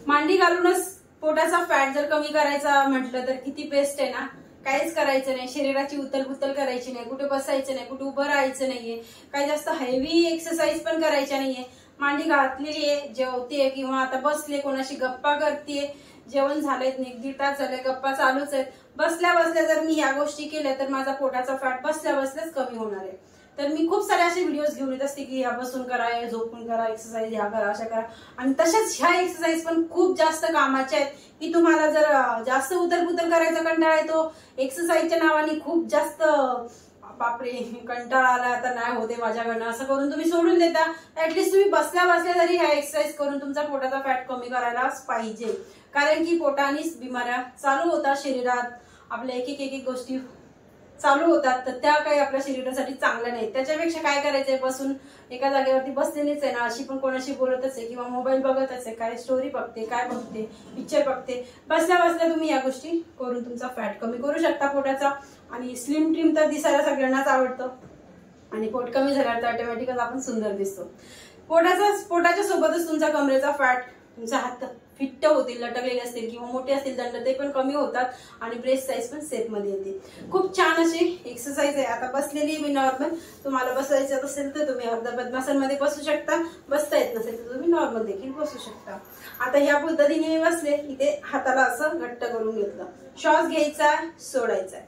मांडी घालूनच पोटाचा फॅट जर कमी करायचा म्हटलं तर किती बेस्ट आहे ना. काहीच करायचं नाही, शरीराची उतल करायची नाही, कुठे बसायचं नाही, कुठे उभं राहायचं नाहीये, काही जास्त हेवी एक्सरसाइज पण करायच्या नाहीये. मांडी घातलेली आहे, जेवते किंवा आता बसले, कोणाशी गप्पा करते, जेवण झालंय, 1-1.5 तास झाले, गप्पा चालूच आहेत. बसल्या बसल्या जर मी या गोष्टी केल्या तर माझा पोटाचा फॅट बसल्या बसल्याच कमी होणार आहे. तर मी खूप सारे असे व्हिडिओज घेऊन येत असते की ह्या बसून करा, झोपून करा, एक्सरसाइज ह्या करा, अशा करा. आणि तशाच ह्या एक्सरसाइज पण खूप जास्त कामाच्या आहेत की तुम्हाला जर जास्त उतल करायचा कंटाळा येतो, एक्सरसाइजच्या नावाने खूप जास्त बापरे कंटाळा आला आता नाही होते माझ्याकडनं असं करून तुम्ही सोडून देता. ऍटलीस्ट तुम्ही बसल्या बसल्या तरी ह्या एक्सरसाइज करून तुमचा पोटाचा फॅट कमी करायलाच पाहिजे. कारण की पोटानेच बिमाऱ्या चालू होतात शरीरात, आपल्या एक गोष्टी चालू होतात, तर त्या काही आपल्या शरीरासाठी चांगल्या नाहीत. त्याच्यापेक्षा काय करायचंय, बसून एका जागेवरती बसलेलीच आहे ना, अशी पण कोणाशी बोलतच आहे किंवा मोबाईल बघतच आहे, काय स्टोरी बघते, काय बघते, पिक्चर बघते, बसल्या बसल्या तुम्ही या गोष्टी करून तुमचा फॅट कमी करू शकता पोटाचा. आणि स्लिम ट्रिम तर दिसायला सगळ्यांनाच आवडतं आणि पोट कमी झाल्यावर तर ऑटोमॅटिकच आपण सुंदर दिसतो. पोटाच्या सोबतच तुमचा कमरेचा फॅट, तुमचा हात फिट्ट होतील, लटकलेले असतील किंवा मोठे असतील दंड, ते पण कमी होतात आणि ब्रेस्ट साईज पण सेफ मध्ये येते. खूप छान अशी एक्सरसाइज आहे. आता बसलेली मी नॉर्मल, तुम्हाला बसायचं असेल तर तुम्ही अर्धा पद्मासनमध्ये बसू शकता, बसता येत नसेल तर तुम्ही नॉर्मल देखील बसू शकता. आता ह्या पद्धतीने मी बसले, इथे हाताला असं घट्ट करून घेतलं, श्वास घ्यायचा, सोडायचा,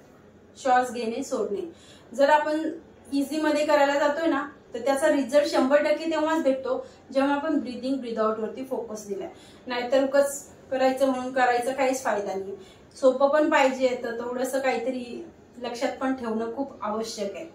श्वास घेणे, सोडणे. जर आपण इझी मध्ये करायला जातोय ना तर त्याचा रिझल्ट 100% तेव्हाच भेटतो जेव्हा आपण ब्रीदिंग ब्रीद आउट वरती फोकस दिलाय. नाहीतर उगाच करायचं म्हणून करायचं काहीच फायदा नाही. सोपं पण पाहिजे, तर थोडंसं काहीतरी लक्षात पण ठेवणं खूप आवश्यक आहे.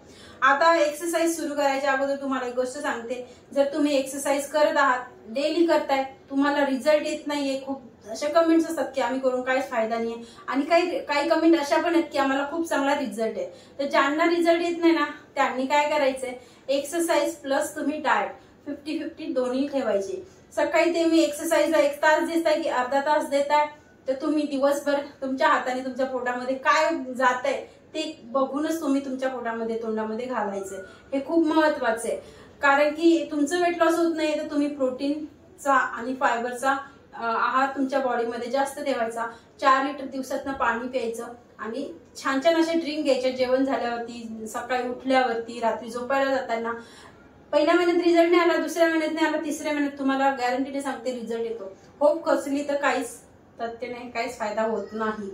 आता एक्सरसाइज सुरू करायच्या अगोदर तुम्हाला एक गोष्ट सांगते, जर तुम्ही एक्सरसाइज करत आहात, डेली करताय, तुम्हाला रिझल्ट येत नाहीये, खूप अशा कमेंट्स असतात की आम्ही करून काहीच फायदा नाहीये, आणि काही कमेंट अशा पण आहेत की आम्हाला खूप चांगला रिझल्ट आहे. तर ज्यांना रिझल्ट येत नाही ना त्यांनी काय करायचंय, एक्सरसाइज प्लस तुम्ही डाएट 50-50 दोन्ही ठेवायचे. सकाळी ते मी एक्सरसाइजला 1 तास देताय की अर्धा तास देताय, तर तुम्ही दिवसभर तुमच्या हाताने तुमच्या पोटामध्ये काय जात आहे ते बघूनच तुम्ही तुमच्या पोटामध्ये तोंडामध्ये घालायचंय. हे खूप महत्वाचं आहे. कारण की तुमचं वेट लॉस होत नाही तर तुम्ही प्रोटीनचा आणि फायबरचा आहार तुमच्या बॉडीमध्ये जास्त ठेवायचा. 4 लिटर दिवसातनं पाणी प्यायचं आणि छान छान असे ड्रिंक घ्यायचे जेवण झाल्यावरती, सकाळी उठल्यावरती, रात्री झोपायला जाताना. पहिल्या महिन्यात रिझल्ट नाही आला, दुसऱ्या महिन्यात नाही आला, तिसऱ्या महिन्यात तुम्हाला गॅरंटीने सांगते रिझल्ट येतो. होप खचली तर काहीच तथ्य नाही, काहीच फायदा होत नाही.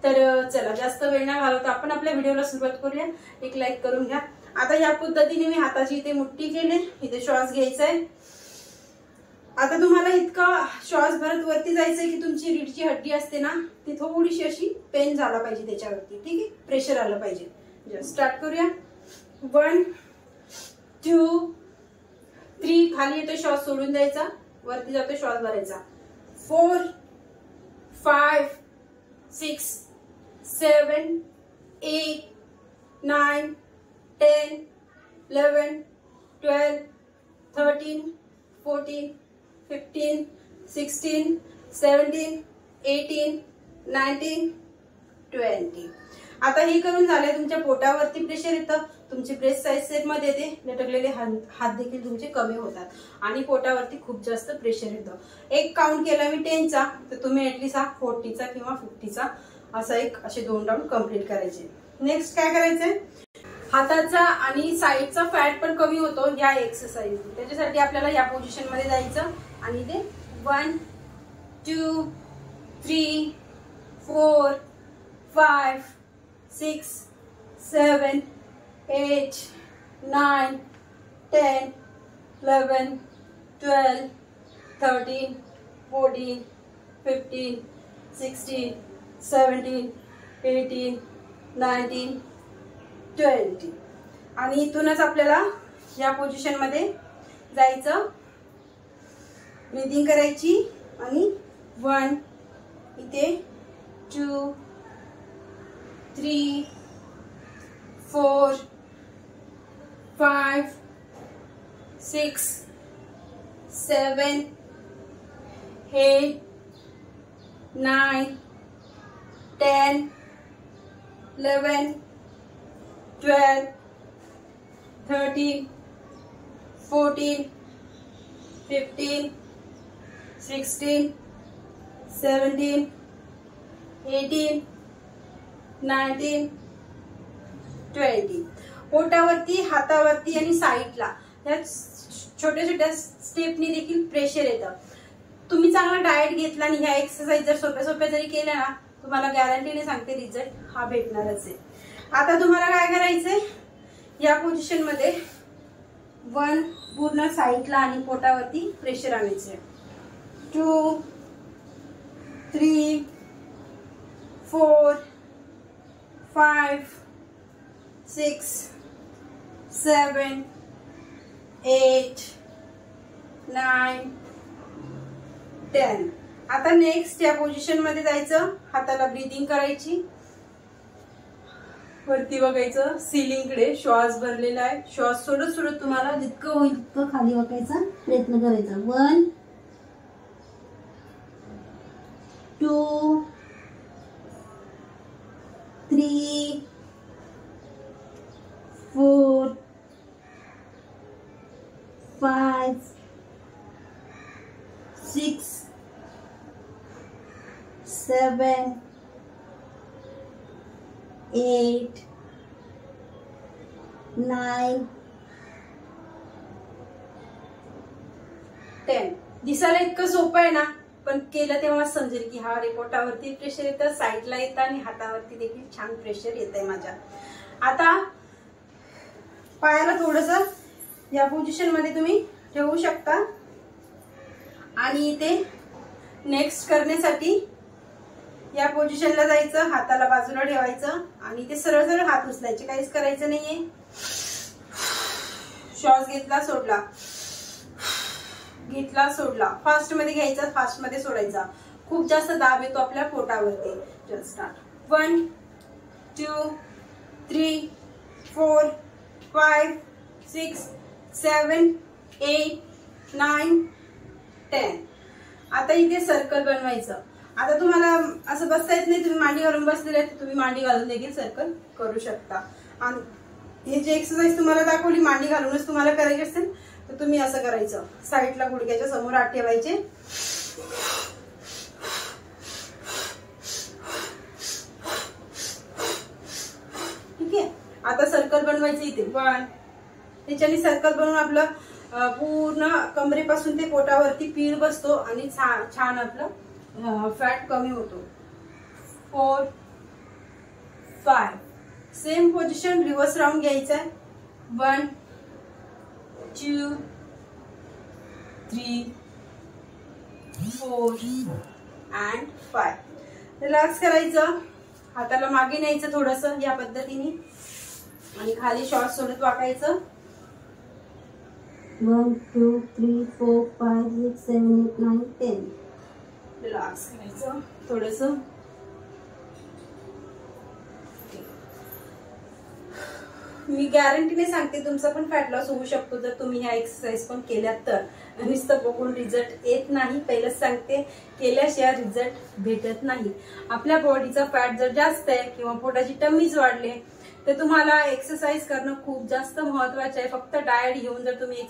तर चला जास्त वेळ नाही घालवता आपण आपल्या व्हिडिओला सुरुवात करूया. एक लाईक करून घ्या. आता या पद्धतीने मी हाताची इथे मुठ्ठी केली, इथे श्वास घ्यायचा आहे. आता तुम्हाला इतका श्वास भरत वरती जायचंय की तुमची रीढची हड्डी असते ना ती थोडीशी अशी पेन झाला पाहिजे त्याच्यावरती, ठीक आहे, प्रेशर आलं पाहिजे. स्टार्ट करूया. 1 2 3, खाली येतो श्वास सोडून द्यायचा, वरती जातो श्वास भरायचा. 4 5 6 7 8 9 10 11 12 13 14 15 16 17 18 19 20. आता हे करून झालंय, तुमच्या पोटावरती प्रेशर येतं, तुमची ब्रेस्ट साईज सेफ मध्ये येते, लटकलेले हात देखील तुमचे कमी होतात आणि पोटावरती खूप जास्त प्रेशर येतं. एक काउंट केला मी 10चा, तर तुम्ही ऍटलीस्ट हा 40चा किंवा 50चा असा असे 2 राऊंड कम्प्लीट करायचे. नेक्स्ट काय करायचंय, हाताचा आणि साईडचा फॅट पण कमी होतो या एक्सरसाइज. त्याच्यासाठी आपल्याला या पोझिशन मध्ये जायचं आणि ते 1 2 3 4 5 6 7 8 9 10 11 12 13 14 15 16 17 18 19 20. आणि इथूनच आपल्याला या पोझिशन मध्ये जायचं, ब्रीदिंग करायची आणि 1 इथे 2 3 4 5 6 7 8 9 10 11 12 13 14 15 16 17, 18, 19, 20. पोटावरती, हातावरती आणि साईडला या छोट्या छोट्या स्टेपनी देखील प्रेशर येतं. तुम्ही चांगला डाएट घेतला आणि ह्या एक्सरसाइज जर सोप्या सोप्या जरी केल्या ना, तुम्हाला गॅरंटीने सांगते रिझल्ट हा भेटणारच आहे. आता तुम्हाला काय करायचंय, या पोझिशन मध्ये 1 पूर्ण साईडला आणि पोटावरती प्रेशर आणायचंय. 2, 3, 4, 5, 6, 7, 8, 9, 10. आता नेक्स्ट या पोझिशन मध्ये जायचं. हाताला ब्रीदिंग करायची. वरती बघायचं सिलिंगकडे. श्वास भरलेला आहे. श्वास सोडत सोडत तुम्हाला जितकं होईल तितकं खाली बघायचा प्रयत्न करायचा. 1, 2, 3, 4, 5, 6, 7, 8, 9, 10. दिसायला इतकं सोपं आहे ना, पण केलं तेव्हा समजेल की हा पोटावरती प्रेशर येतं, साईडला येतं आणि हातावरती देखील छान प्रेशर येतंय माझ्या. आता पायाला थोडंसं या पोझिशन मध्ये तुम्ही ठेवू शकता आणि इथे नेक्स्ट करण्यासाठी या पोझिशनला जायचं. हाताला बाजूला ठेवायचं आणि ते सरळ सरळ हात उचलायचे. काहीच करायचं नाहीये. श्वास घेतला, सोडला, घेतला, सोडला. फास्ट मध्ये घ्यायचा, फास्ट मध्ये सोडायचा. खूप जास्त दाब येतो आपल्या पोटावरती. Just start. 1, 2, 3, 4, 5, 6, 7, 8, 9, 10. आता इथे सर्कल बनवायचं. आता तुम्हाला असं बसता येत नाही, तुम्ही मांडी घालून बसलेले आहेत, तुम्ही मांडी घालून देखील सर्कल करू शकता. आणि हे जे एक्सरसाइज तुम्हाला दाखवली मांडी घालूनच तुम्हाला करायची असेल तर तुम्ही असं करायचं. साईडला गुडघ्याच्या समोर हात ठेवायचे. ठीक आहे. आता सर्कल बनवायचं इथे. 1. त्याच्याने सर्कल बनवून आपलं पूर्ण कमरेपासून ते पोटावरती पीळ बसतो आणि छान आपलं फॅट कमी होतो. 4, 5. सेम पोझिशन रिव्हर्स राऊंड घ्यायचा आहे. 1, 2, 3, 4 and 5. रिलॅक्स करायचं. हाताला मागे न्यायचं थोडंसं या पद्धतीने आणि खाली श्वास सोडत वाकायचं. 1, 2, 3, 4, 5, 6, 7, 8, 9, 10. रिलॅक्स करायचं थोडंसं. मी गॅरंटीने सांगते तुमचा पण फॅट लॉस होऊ शकतो जर तुम्ही ह्या एक्सरसाइज पण केल्यात तर. नुसतं बघून रिझल्ट येत नाही. पहिलंच सांगते, केल्याशिवाय रिझल्ट भेटत नाही. आपल्या बॉडीचा फॅट जर जास्त आहे किंवा पोटाची टमीज वाढले तर तुम्हाला एक्सरसाइज करणं खूप जास्त महत्वाचं आहे. फक्त डाएट घेऊन जर तुम्ही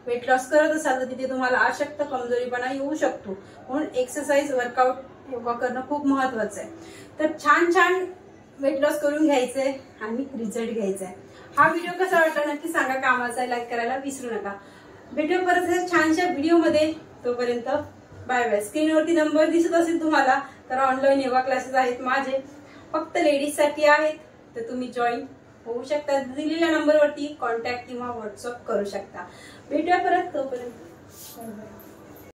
वेट लॉस करत असाल तर तिथे तुम्हाला अशक्त कमजोरीपणा येऊ शकतो. म्हणून एक्सरसाइज, वर्कआउट, योगा करणं खूप महत्वाचं आहे. तर छान छान वेट लॉस करून घ्यायचंय आणि रिझल्ट घ्यायचा आहे. हा व्हिडिओ कसा वाटला नक्की सांगा. कामाचा लाईक करायला विसरू नका. भेटू परत छानशा व्हिडिओ मध्ये. तोपर्यंत बाय बाय. स्क्रीनवरती नंबर दिसत असेल तुम्हाला तर ऑनलाईन योगा क्लासेस आहेत माझे, फक्त लेडीज साठी आहेत. तर तुम्ही जॉईन होऊ शकता. दिलेल्या नंबरवरती कॉन्टॅक्ट किंवा व्हॉट्सअप करू शकता. भेटूया परत. तोपर्यंत बाय बाय.